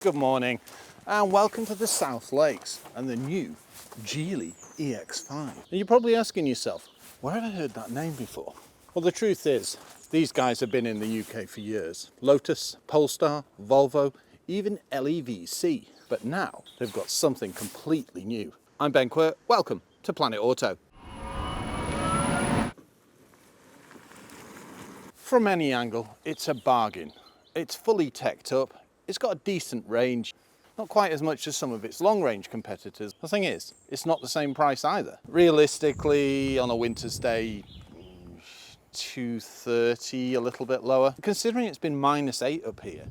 Good morning and welcome to the South Lakes and the new J EX5. Now you're probably asking yourself, where have I heard that name before? Well, the truth is, these guys have been in the UK for years. Lotus, Polestar, Volvo, even LEVC. But now they've got something completely new. I'm Ben Quirk, welcome to Planet Auto. From any angle, it's a bargain. It's fully teched up, it's got a decent range, not quite as much as some of its long-range competitors. The thing is, it's not the same price either. Realistically, on a winter's day, 230, a little bit lower. Considering it's been -8 up here,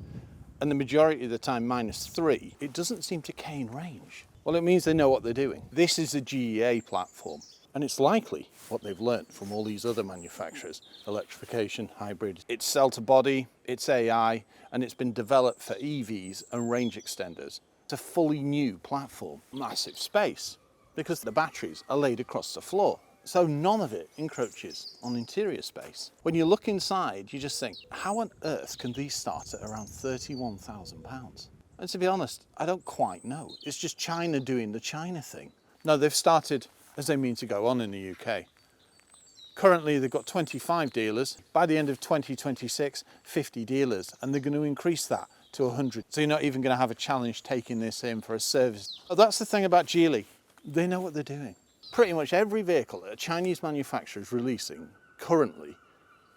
and the majority of the time -3, it doesn't seem to cane range. Well, it means they know what they're doing. This is a GEA platform, and it's likely what they've learnt from all these other manufacturers. Electrification, hybrid, it's cell to body, it's AI, and it's been developed for EVs and range extenders. It's a fully new platform. Massive space, because the batteries are laid across the floor. So none of it encroaches on interior space. When you look inside, you just think, how on earth can these start at around £31,000? And to be honest, I don't quite know. It's just China doing the China thing. No, they've started as they mean to go on in the UK. Currently, they've got 25 dealers. By the end of 2026, 50 dealers, and they're going to increase that to 100. So you're not even going to have a challenge taking this in for a service. But that's the thing about Geely. They know what they're doing. Pretty much every vehicle that a Chinese manufacturer is releasing currently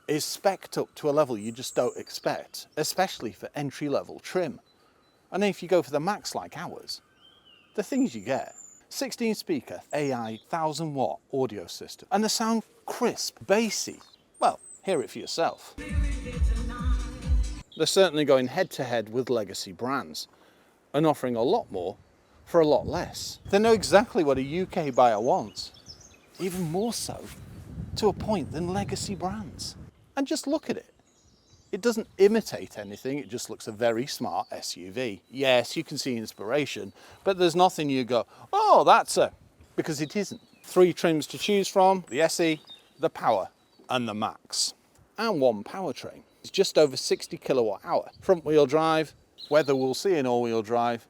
is spec'd up to a level you just don't expect, especially for entry-level trim. And if you go for the max like ours, the things you get: 16 speaker AI 1000-watt audio system, and the sound crisp, bassy. Well, hear it for yourself. They're certainly going head to head with legacy brands and offering a lot more for a lot less. They know exactly what a UK buyer wants, even more so to a point than legacy brands. And just look at it. It doesn't imitate anything, it just looks a very smart SUV. Yes, you can see inspiration, but there's nothing you go, oh, that's a, because it isn't. 3 trims to choose from: the SE, the Power, and the Max. And one powertrain. It's just over 60 kilowatt hour. Front wheel drive, whether we'll see an all-wheel drive,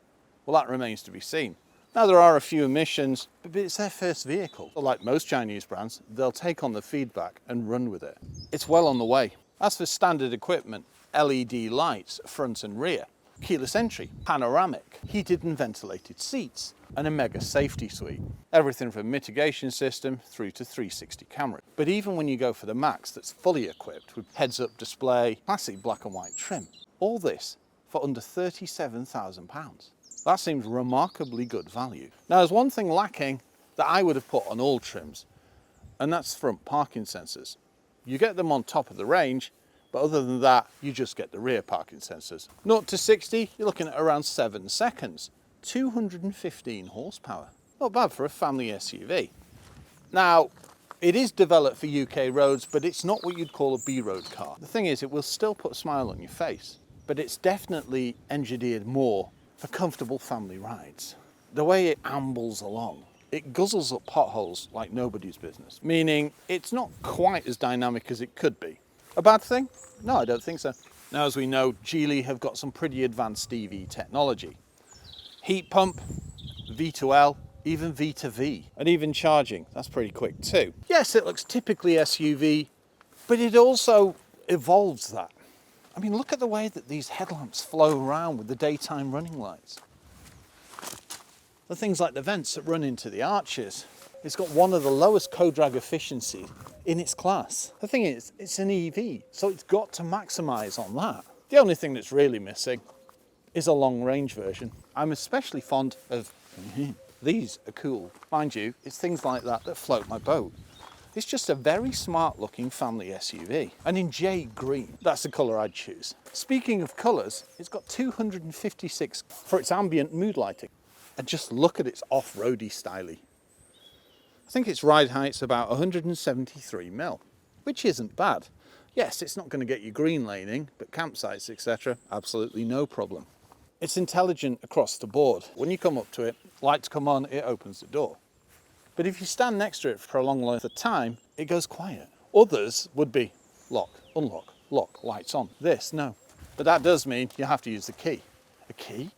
well, that remains to be seen. Now, there are a few emissions, but it's their first vehicle. Like most Chinese brands, they'll take on the feedback and run with it. It's well on the way. As for standard equipment, LED lights, front and rear, keyless entry, panoramic, heated and ventilated seats, and a mega safety suite. Everything from mitigation system through to 360 camera. But even when you go for the Max that's fully equipped with heads-up display, classic black and white trim, all this for under £37,000. That seems remarkably good value. Now, there's one thing lacking that I would have put on all trims, and that's front parking sensors. You get them on top of the range, but other than that, you just get the rear parking sensors. 0 to 60, you're looking at around 7 seconds. 215 horsepower. Not bad for a family SUV. Now, it is developed for UK roads, but it's not what you'd call a B-road car. The thing is, it will still put a smile on your face, but it's definitely engineered more for comfortable family rides. The way it ambles along, it guzzles up potholes like nobody's business, meaning it's not quite as dynamic as it could be. A bad thing? No, I don't think so. Now, as we know, Geely have got some pretty advanced EV technology. Heat pump, V2L, even V2V, and even charging. That's pretty quick too. Yes, it looks typically SUV, but it also evolves that. I mean, look at the way that these headlamps flow around with the daytime running lights. The things like the vents that run into the arches. It's got one of the lowest co-drag efficiencies in its class. The thing is, it's an EV, so it's got to maximise on that. The only thing that's really missing is a long-range version. I'm especially fond of these are cool. Mind you, it's things like that that float my boat. It's just a very smart-looking family SUV. And in jade green, that's the colour I'd choose. Speaking of colours, it's got 256 for its ambient mood lighting. And just look at its off-roady styling. I think its ride height's about 173mm, which isn't bad. Yes, it's not going to get you green laning, but campsites, etc., absolutely no problem. It's intelligent across the board. When you come up to it, lights come on, it opens the door. But if you stand next to it for a long length of time, it goes quiet. Others would be lock, unlock, lock, lights on. This, no. But that does mean you have to use the key. A key?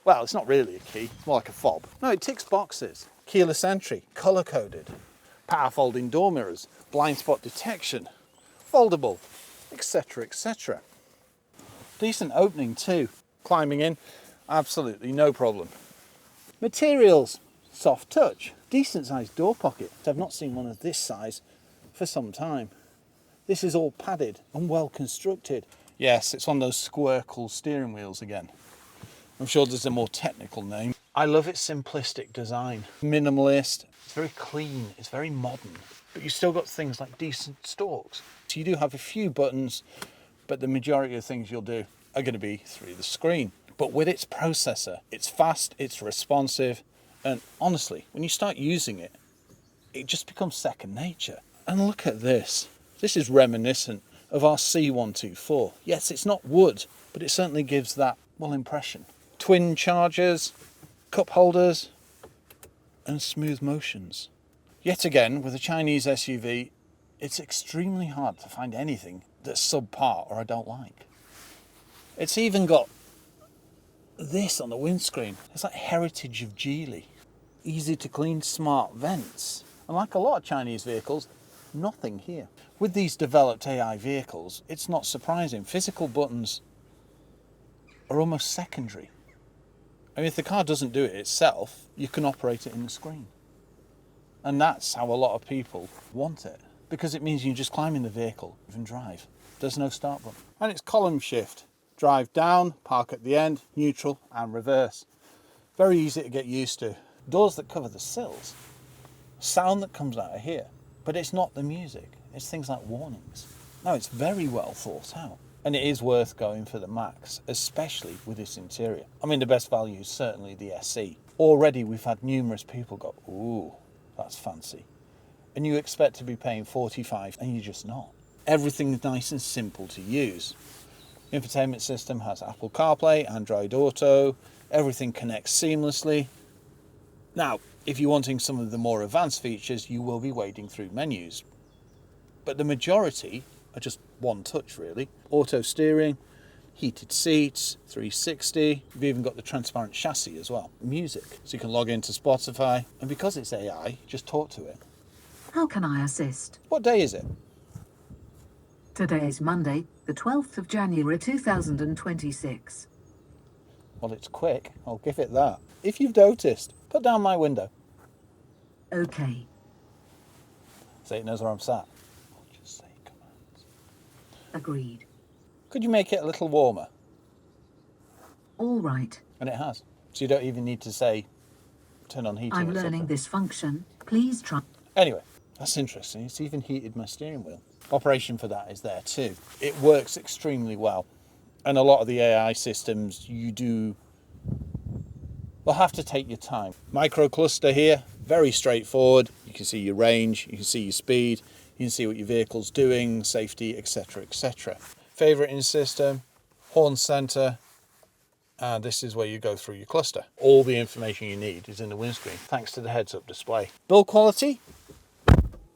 Well, it's not really a key, it's more like a fob. No, it ticks boxes. Keyless entry, colour-coded, power folding door mirrors, blind spot detection, foldable, etc, etc. Decent opening too. Climbing in, absolutely no problem. Materials, soft touch, decent sized door pocket. I've not seen one of this size for some time. This is all padded and well constructed. Yes, it's one of those squircle steering wheels again. I'm sure there's a more technical name. I love its simplistic design. Minimalist, it's very clean, it's very modern, but you've still got things like decent stalks. So you do have a few buttons, but the majority of things you'll do are going to be through the screen. But with its processor, it's fast, it's responsive, and honestly, when you start using it, it just becomes second nature. And look at this. This is reminiscent of our C124. Yes, it's not wood, but it certainly gives that, well, impression. Twin chargers, cup holders, and smooth motions. Yet again, with a Chinese SUV, it's extremely hard to find anything that's subpar or I don't like. It's even got this on the windscreen. It's like heritage of Geely. Easy to clean, smart vents. And like a lot of Chinese vehicles, nothing here. With these developed AI vehicles, it's not surprising. Physical buttons are almost secondary. I mean, if the car doesn't do it itself, you can operate it in the screen. And that's how a lot of people want it, because it means you just climb in the vehicle and drive. There's no start button. And it's column shift. Drive down, park at the end, neutral and reverse. Very easy to get used to. Doors that cover the sills. Sound that comes out of here. But it's not the music. It's things like warnings. No, it's very well thought out. And it is worth going for the Max, especially with this interior. I mean, the best value is certainly the SE. Already we've had numerous people go, ooh, that's fancy. And you expect to be paying 45 and you're just not. Everything's nice and simple to use. Infotainment system has Apple CarPlay, Android Auto, everything connects seamlessly. Now, if you're wanting some of the more advanced features, you will be wading through menus. But the majority are just one touch really. Auto steering, heated seats, 360. You've even got the transparent chassis as well. Music, so you can log into Spotify. And because it's AI, just talk to it. How can I assist? What day is it? Today is Monday, the 12th of January 2026. Well, it's quick. I'll give it that. If you've noticed, put down my window. Okay. So it knows where I'm sat. I'll just say commands. Agreed. Could you make it a little warmer? All right. And it has. So you don't even need to say, turn on heating. I'm learning this function. Please try. Anyway, that's interesting. It's even heated my steering wheel. Operation for that is there too. It works extremely well. And a lot of the AI systems will have to take your time. Micro cluster here, very straightforward. You can see your range, you can see your speed, you can see what your vehicle's doing, safety, etc, etc. Favoriting system, horn center, and this is where you go through your cluster. All the information you need is in the windscreen, thanks to the heads-up display. Build quality,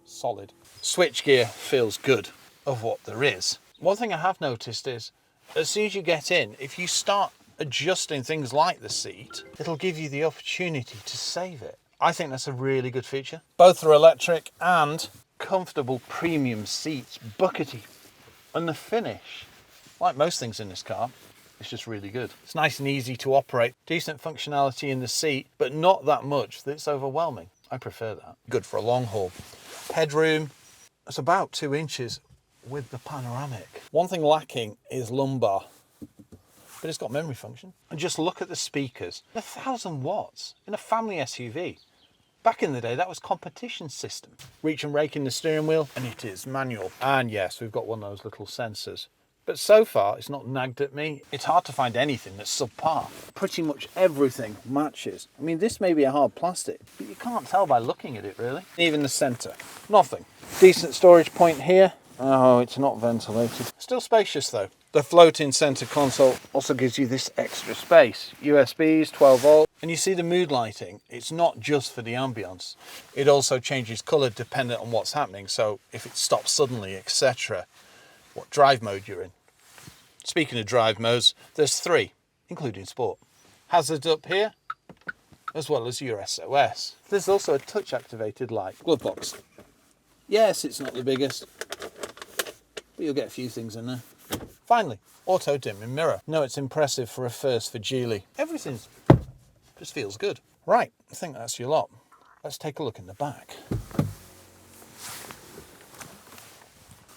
solid. Switchgear feels good of what there is. One thing I have noticed is, as soon as you get in, if you start adjusting things like the seat, it'll give you the opportunity to save it. I think that's a really good feature. Both are electric and comfortable premium seats, buckety. And the finish, like most things in this car, it's just really good. It's nice and easy to operate. Decent functionality in the seat, but not that much that it's overwhelming. I prefer that. Good for a long haul. Headroom, it's about 2 inches with the panoramic. One thing lacking is lumbar, but it's got memory function. And just look at the speakers. 1,000 watts in a family SUV. Back in the day, that was competition system. Reach and rake in the steering wheel, and it is manual. And yes, we've got one of those little sensors. But so far, it's not nagged at me. It's hard to find anything that's subpar. Pretty much everything matches. I mean, this may be a hard plastic, but you can't tell by looking at it, really. Even the center, nothing. Decent storage point here. Oh, it's not ventilated. Still spacious, though. The floating center console also gives you this extra space. USBs, 12 volt. And you see the mood lighting. It's not just for the ambience. It also changes color dependent on what's happening. So if it stops suddenly, etc., what drive mode you're in. Speaking of drive modes, there's 3, including sport. hazards up here, as well as your SOS. There's also a touch activated light. Glove box. Yes, it's not the biggest, but you'll get a few things in there. Finally, auto dimming mirror. No, it's impressive for a first for Geely. Everything just feels good. Right, I think that's your lot. Let's take a look in the back.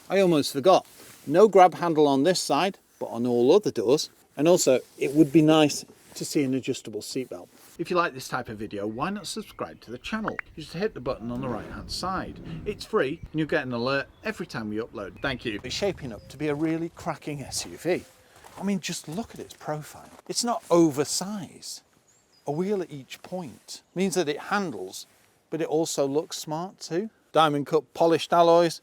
I almost forgot. No grab handle on this side, but on all other doors. And also, it would be nice to see an adjustable seatbelt. If you like this type of video, why not subscribe to the channel? You just hit the button on the right hand side. It's free and you'll get an alert every time we upload. Thank you. It's shaping up to be a really cracking SUV. I mean, just look at its profile. It's not oversized. A wheel at each point means that it handles, but it also looks smart too. Diamond cut polished alloys,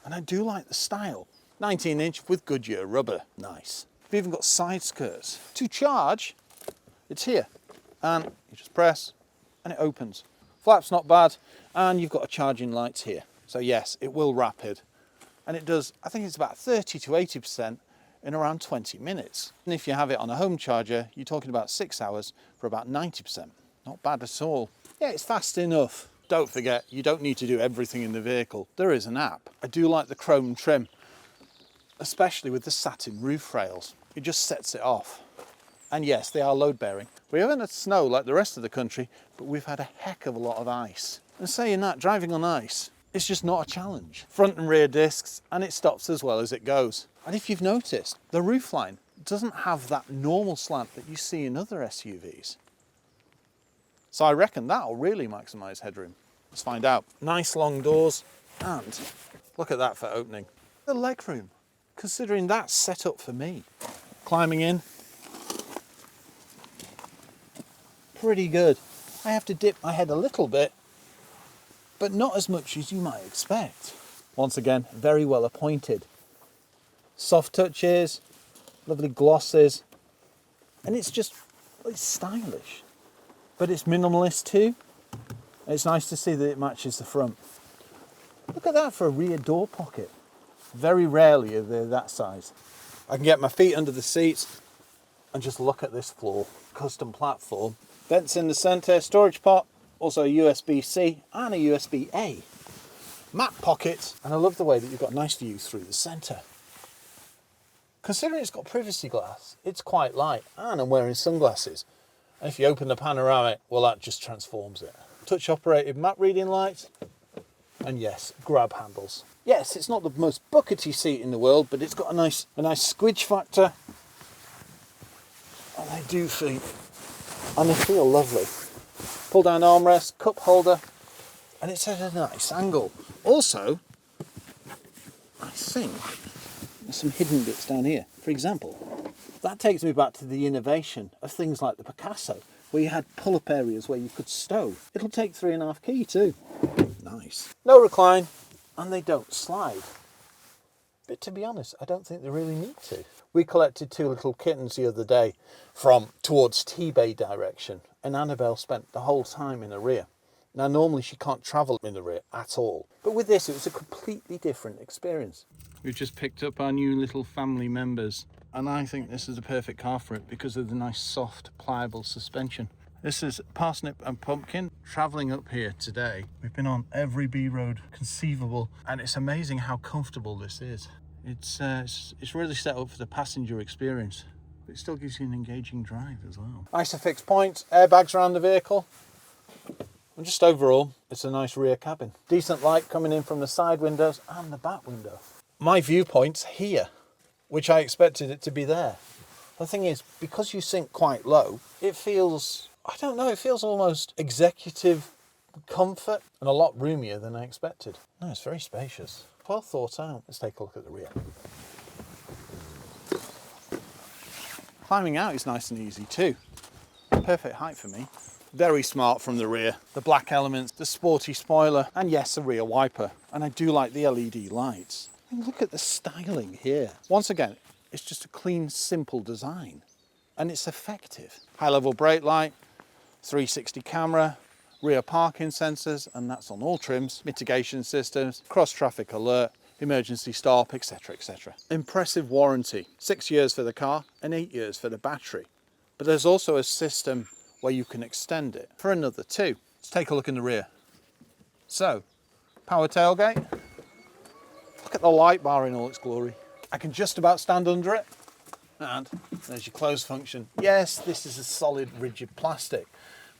and I do like the style. 19-inch with Goodyear rubber. Nice. We've even got side skirts. To charge, it's here. And you just press and it opens. Flap's not bad, and you've got a charging lights here. So yes, it will rapid. And it does, I think it's about 30 to 80% in around 20 minutes. And if you have it on a home charger, you're talking about 6 hours for about 90%. Not bad at all. Yeah, it's fast enough. Don't forget, you don't need to do everything in the vehicle. There is an app. I do like the chrome trim, especially with the satin roof rails. It just sets it off. And yes, they are load bearing. We haven't had snow like the rest of the country, but we've had a heck of a lot of ice. And saying that, driving on ice, it's just not a challenge. Front and rear discs, and it stops as well as it goes. And if you've noticed, the roofline doesn't have that normal slant that you see in other SUVs. So I reckon that'll really maximise headroom. Let's find out. Nice long doors, and look at that for opening. The legroom, considering that's set up for me. Climbing in, pretty good. I have to dip my head a little bit, but not as much as you might expect. Once again, very well appointed. Soft touches, lovely glosses, and it's stylish. But it's minimalist too. It's nice to see that it matches the front. Look at that for a rear door pocket. Very rarely are they that size. I can get my feet under the seats and just look at this floor. Custom platform. Vents in the centre, storage pot, also a USB-C and a USB-A. Map pocket, and I love the way that you've got nice views through the centre. Considering it's got privacy glass, it's quite light, and I'm wearing sunglasses. And if you open the panoramic, well, that just transforms it. Touch operated map reading lights, and yes, grab handles. Yes, it's not the most buckety seat in the world, but it's got a nice squidge factor. And they do feel, and they feel lovely. Pull down armrest, cup holder, and it's at a nice angle. Also, I think there's some hidden bits down here. For example, that takes me back to the innovation of things like the Picasso, where you had pull-up areas where you could stow. It'll take 3.5 key too. Nice. No recline, and they don't slide. But to be honest, I don't think they really need to. We collected 2 little kittens the other day from towards T-Bay direction, and Annabelle spent the whole time in the rear. Now, normally she can't travel in the rear at all, but with this, it was a completely different experience. We've just picked up our new little family members, and I think this is a perfect car for it because of the nice, soft, pliable suspension. This is Parsnip and Pumpkin travelling up here today. We've been on every B road conceivable, and it's amazing how comfortable this is. It's really set up for the passenger experience, but it still gives you an engaging drive as well. Isofix points, airbags around the vehicle, and just overall, it's a nice rear cabin. Decent light coming in from the side windows and the back window. My viewpoint's here, which I expected it to be there. The thing is, because you sink quite low, it feels, I don't know, it feels almost executive comfort and a lot roomier than I expected. No, it's very spacious. Well thought out. Let's take a look at the rear. Climbing out is nice and easy too. Perfect height for me. Very smart from the rear. The black elements, the sporty spoiler, and yes, a rear wiper. And I do like the LED lights. And look at the styling here. Once again, it's just a clean, simple design. And it's effective. High level brake light, 360 camera, rear parking sensors, and that's on all trims, mitigation systems, cross traffic alert, emergency stop, etc, etc. Impressive warranty, 6 years for the car and 8 years for the battery. but there's also a system where you can extend it for another 2. Let's take a look in the rear. So, power tailgate. Look at the light bar in all its glory. I can just about stand under it. And there's your close function. Yes, this is a solid, rigid plastic,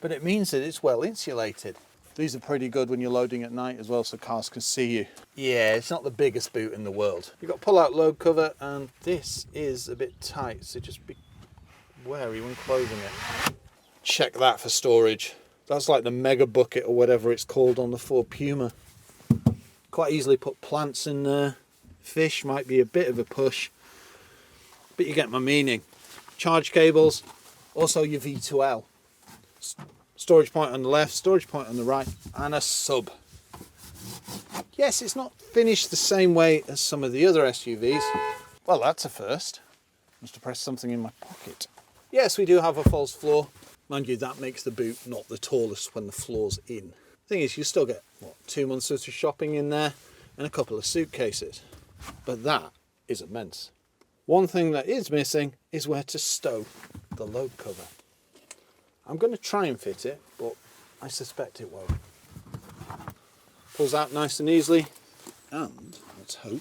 but it means that it's well insulated. These are pretty good when you're loading at night as well, so cars can see you. Yeah, it's not the biggest boot in the world. You've got pull-out load cover, and this is a bit tight, so just be wary when closing it. Check that for storage. That's like the mega bucket or whatever it's called on the Ford Puma. Quite easily put plants in there. Fish might be a bit of a push, but you get my meaning. Charge cables, also your V2L. Storage point on the left, storage point on the right, and a sub. Yes, it's not finished the same way as some of the other SUVs. Well, that's a first. Must have pressed something in my pocket. Yes, we do have a false floor. Mind you, that makes the boot not the tallest when the floor's in. Thing is, you still get, what, 2 months worth of shopping in there and a couple of suitcases. But that is immense. One thing that is missing is where to stow the load cover. I'm going to try and fit it, but I suspect it won't. Pulls out nice and easily, and let's hope.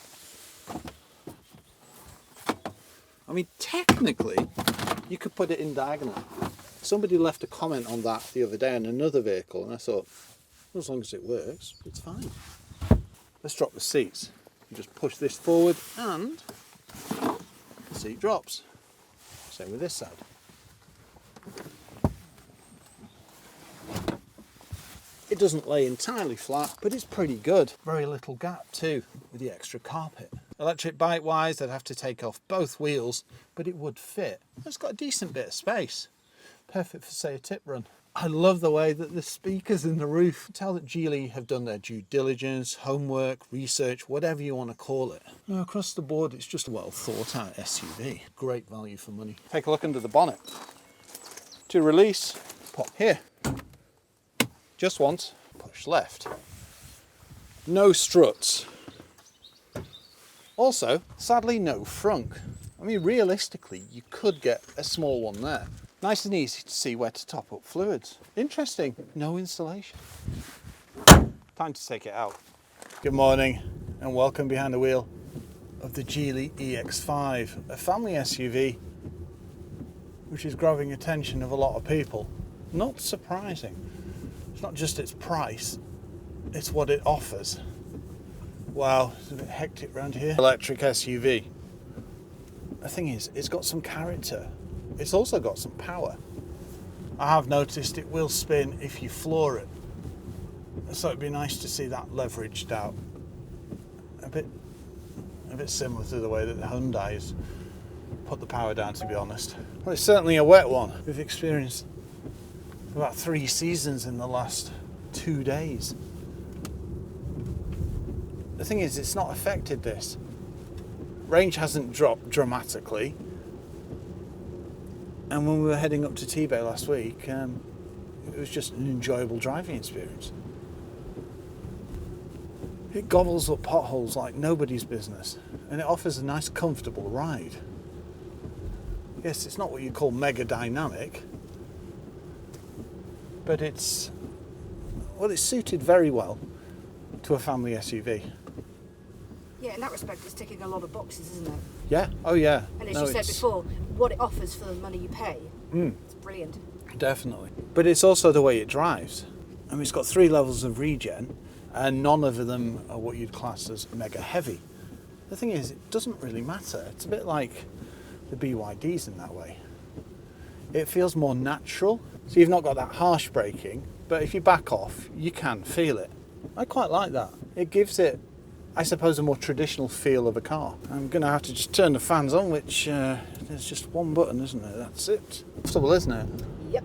I mean, technically, you could put it in diagonal. Somebody left a comment on that the other day on another vehicle, and I thought, well, as long as it works, it's fine. Let's drop the seats. You just push this forward, and the seat drops. Same with this side. It doesn't lay entirely flat, but it's pretty good. Very little gap too, with the extra carpet. Electric bike wise, I'd have to take off both wheels, but it would fit. It's got a decent bit of space. Perfect for, say, a tip run. I love the way that the speakers in the roof tell that Geely have done their due diligence, homework, research, whatever you want to call it. Now, across the board, it's just a well thought out SUV. Great value for money. Take a look under the bonnet. To release, pop here. Just once, push left. No struts. Also, sadly, no frunk. I mean, realistically, you could get a small one there. Nice and easy to see where to top up fluids. Interesting, no insulation. Time to take it out. Good morning and welcome behind the wheel of the Geely EX5, a family SUV which is grabbing attention of a lot of people. Not surprising. It's not just its price, it's what it offers. Wow, it's a bit hectic around here. Electric SUV. The thing is, it's got some character. It's also got some power. I have noticed it will spin if you floor it. So it'd be nice to see that leveraged out. A bit similar to the way that the Hyundai's put the power down, to be honest. Well, it's certainly a wet one. We've experienced about 3 seasons in the last 2 days. The thing is, it's not affected this. Range hasn't dropped dramatically. And when we were heading up to T-Bay last week, it was just an enjoyable driving experience. It gobbles up potholes like nobody's business, and it offers a nice comfortable ride. Yes, it's not what you'd call mega dynamic, but it's suited very well to a family SUV. Yeah, in that respect, it's ticking a lot of boxes, isn't it? Yeah, oh yeah. And as you said before, what it offers for the money you pay, it's brilliant. Definitely. But it's also the way it drives. I mean, it's got 3 levels of regen, and none of them are what you'd class as mega heavy. The thing is, it doesn't really matter. It's a bit like the BYDs in that way. It feels more natural, so you've not got that harsh braking, but if you back off, you can feel it. I quite like that. It gives it, I suppose, a more traditional feel of a car. I'm going to have to just turn the fans on, which there's just one button, isn't there? That's it. Comfortable, isn't it? Yep.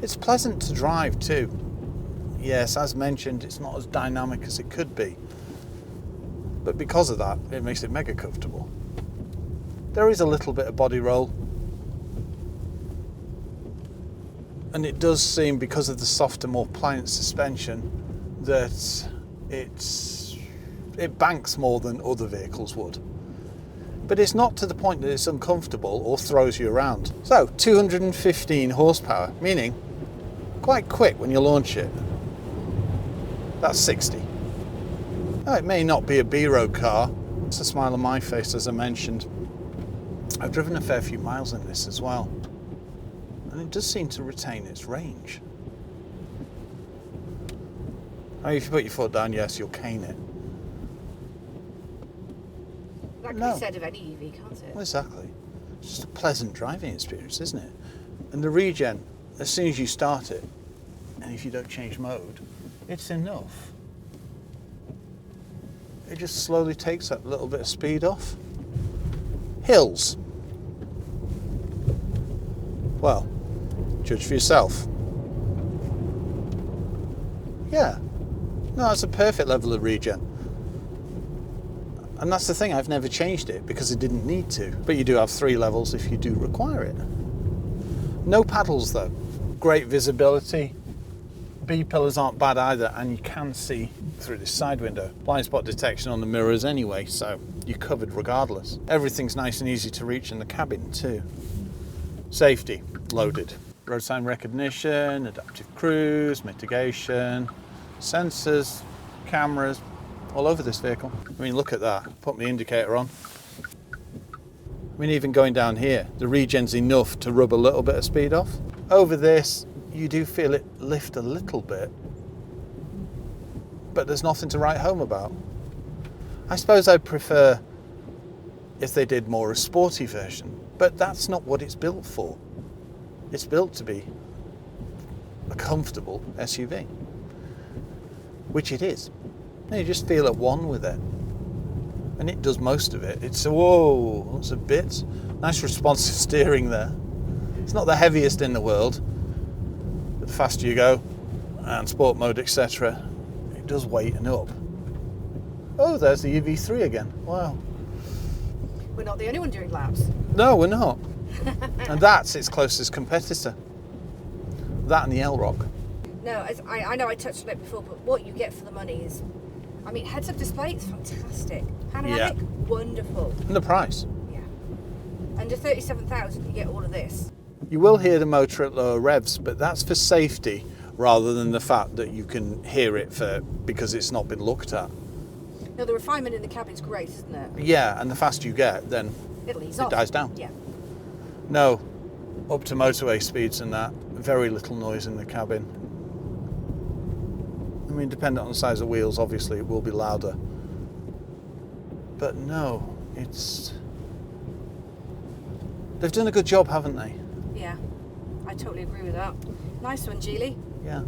It's pleasant to drive too. Yes, as mentioned, it's not as dynamic as it could be. But because of that, it makes it mega comfortable. There is a little bit of body roll. And it does seem, because of the softer, more pliant suspension, that it banks more than other vehicles would. but it's not to the point that it's uncomfortable or throws you around. So 215 horsepower, meaning quite quick when you launch it. That's 60. Now, it may not be a B-road car. It's a smile on my face, as I mentioned. I've driven a fair few miles in this as well, and it does seem to retain its range. I mean, if you put your foot down, yes, you'll cane it. That can No. be said of any EV, can't it? Well, exactly. It's just a pleasant driving experience, isn't it? And the regen, as soon as you start it, and if you don't change mode, it's enough. It just slowly takes that little bit of speed off. Hills. Well, judge for yourself. Yeah. No, it's a perfect level of regen. And that's the thing, I've never changed it because I didn't need to. But you do have 3 levels if you do require it. No paddles though. Great visibility. B-pillars aren't bad either, and you can see through this side window. Blind spot detection on the mirrors anyway, so you're covered regardless. Everything's nice and easy to reach in the cabin too. Safety, loaded. Road sign recognition, adaptive cruise, mitigation, sensors, cameras, all over this vehicle. I mean, look at that. Put my indicator on. I mean, even going down here, the regen's enough to rub a little bit of speed off. Over this, you do feel it lift a little bit, but there's nothing to write home about. I suppose I'd prefer if they did more a sporty version, but that's not what it's built for. It's built to be a comfortable SUV, which it is. And you just feel at one with it, and it does most of it. It's whoa, lots of bits. Nice responsive steering there. It's not the heaviest in the world, but the faster you go, and sport mode, etc., it does weighten up. Oh, there's the EV3 again. Wow. We're not the only one doing laps. No, we're not. And that's its closest competitor. That and the L-Rock. No, I know I touched on it before, but what you get for the money is, I mean, heads-up display is fantastic. Panoramic, wonderful. And the price. Yeah. Under 37,000, you get all of this. You will hear the motor at lower revs, but that's for safety rather than the fact that you can hear it because it's not been looked at. No, the refinement in the cabin's great, isn't it? Yeah, and the faster you get, then It'll ease it off. dies down. Yeah. No, up to motorway speeds and that, very little noise in the cabin. I mean, dependent on the size of wheels, obviously it will be louder. But no, they've done a good job, haven't they? Yeah, I totally agree with that. Nice one, Geely. Yeah.